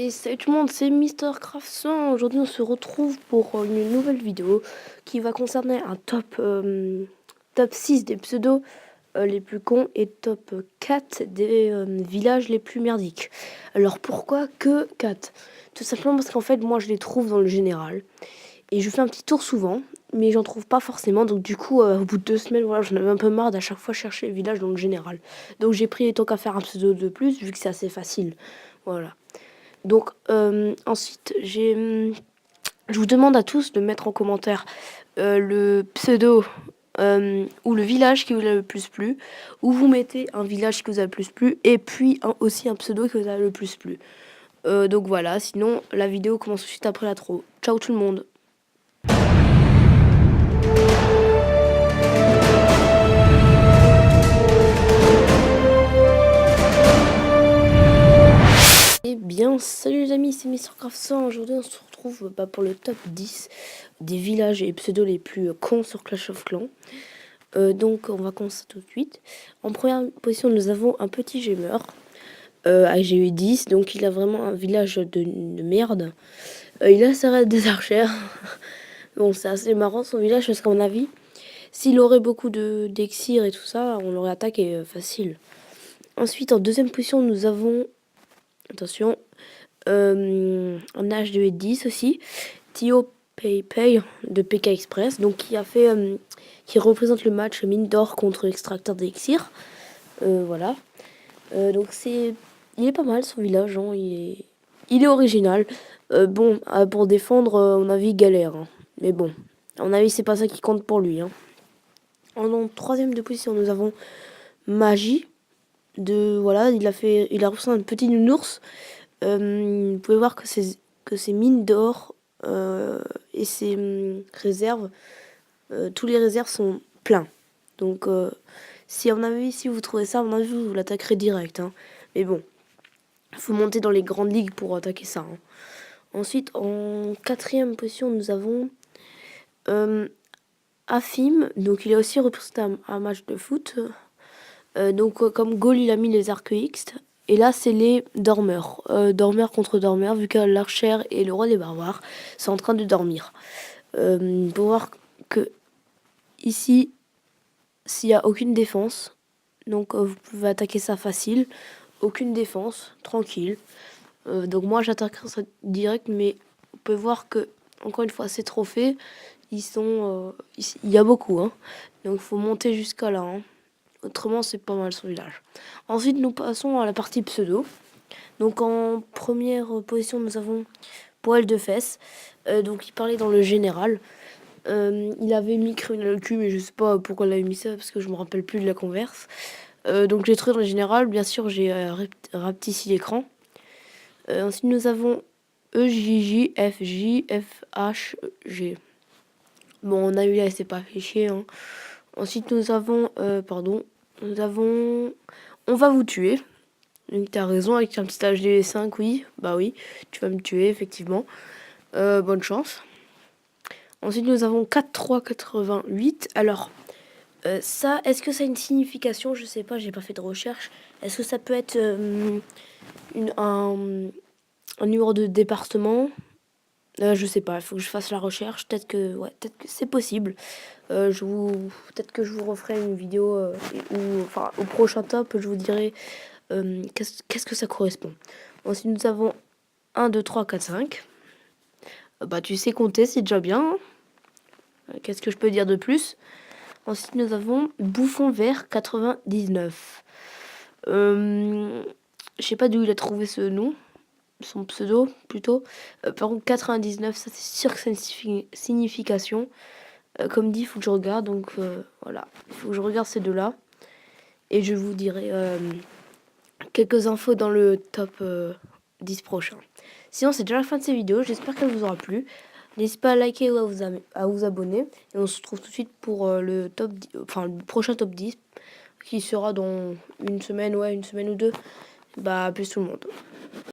Et salut tout le monde, c'est Mister Craft 100. Aujourd'hui, on se retrouve pour une nouvelle vidéo qui va concerner un top 6 des pseudos les plus cons et top 4 des villages les plus merdiques. Alors pourquoi que 4? Tout simplement parce qu'en fait, moi je les trouve dans le général et je fais un petit tour souvent, mais j'en trouve pas forcément. Donc du coup, au bout de 2 semaines, voilà, j'en avais un peu marre d'à chaque fois chercher les villages dans le général. Donc j'ai pris tant qu'à faire un pseudo de plus vu que c'est assez facile. Voilà. Donc ensuite, je vous demande à tous de mettre en commentaire le pseudo ou le village qui vous a le plus plu, ou vous mettez un village qui vous a le plus plu, et puis aussi un pseudo qui vous a le plus plu. Donc voilà, sinon la vidéo commence tout de suite après l'intro. Ciao tout le monde. Eh bien, salut les amis, c'est MrCraft 100. Aujourd'hui, on se retrouve pour le top 10 des villages et pseudos les plus cons sur Clash of Clans. Donc, on va commencer tout de suite. En première position, nous avons un petit gamer. J'ai eu 10, donc il a vraiment un village de merde. Il a sa raid des archères. Bon, c'est assez marrant son village parce qu'à mon avis, s'il aurait beaucoup d'exir et tout ça, on l'aurait attaqué facile. Ensuite, en deuxième position, nous avons... Attention, un H210 aussi, Tio Pay de PK Express, donc qui représente le match mine d'or contre extracteur d'élixir. Voilà. Donc il est pas mal son village, hein, il est original. Bon, pour défendre, à mon avis, galère. Hein. Mais bon, à mon avis, c'est pas ça qui compte pour lui. Hein. En troisième de position, nous avons Magie. Voilà, il a reçu un petit nounours. Vous pouvez voir que ces mines d'or et ces réserves, tous les réserves sont pleins. Donc, si à mon avis, si vous trouvez ça, à mon avis, vous l'attaquerez direct. Hein. Mais bon, il faut monter dans les grandes ligues pour attaquer ça. Hein. Ensuite, en quatrième position, nous avons Afim. Donc, il a aussi représenté un match de foot. Donc, comme goal, il a mis les arcs X. Et là, c'est les dormeurs. Dormeurs contre dormeurs, vu que l'archère et le roi des barbares sont en train de dormir. Pour voir que ici, s'il n'y a aucune défense, donc vous pouvez attaquer ça facile. Aucune défense, tranquille. Donc moi, j'attaquerai ça direct, mais vous pouvez voir que, encore une fois, ces trophées, il y a beaucoup. Hein. Donc il faut monter jusqu'à là. Hein. Autrement, c'est pas mal son village. Ensuite, nous passons à la partie pseudo. Donc en première position, nous avons Poil de fesses. Donc il parlait dans le général. Il avait mis criminel au cul, mais je sais pas pourquoi il a mis ça, parce que je me rappelle plus de la converse. Donc j'ai trouvé dans le général. Bien sûr, j'ai rapetissé l'écran. Ensuite, nous avons EJJFJFHG. Bon, on a eu là, c'est pas fait chier. Hein. Ensuite, nous avons... On va vous tuer. Donc, t'as raison, avec un petit HD5, oui. Bah oui, tu vas me tuer, effectivement. Bonne chance. Ensuite, nous avons 4388. Alors, ça, est-ce que ça a une signification? Je sais pas, j'ai pas fait de recherche. Est-ce que ça peut être un numéro de département? Je sais pas, il faut que je fasse la recherche. Peut-être que c'est possible. Peut-être que je vous referai une vidéo au prochain top, je vous dirai qu'est-ce que ça correspond. Ensuite, nous avons 1, 2, 3, 4, 5. Bah, tu sais compter, c'est déjà bien. Qu'est-ce que je peux dire de plus? Ensuite, nous avons Bouffon Vert 99. Je sais pas d'où il a trouvé ce nom. Son pseudo, plutôt. Par contre, 99, ça, c'est sûr que c'est une signification. Comme dit, il faut que je regarde. Donc, voilà. Il faut que je regarde ces deux-là. Et je vous dirai quelques infos dans le top 10 prochain. Sinon, c'est déjà la fin de cette vidéo. J'espère qu'elle vous aura plu. N'hésitez pas à liker ou à vous abonner. Et on se retrouve tout de suite pour le prochain top 10 qui sera dans une semaine ou deux. Bah, plus tout le monde.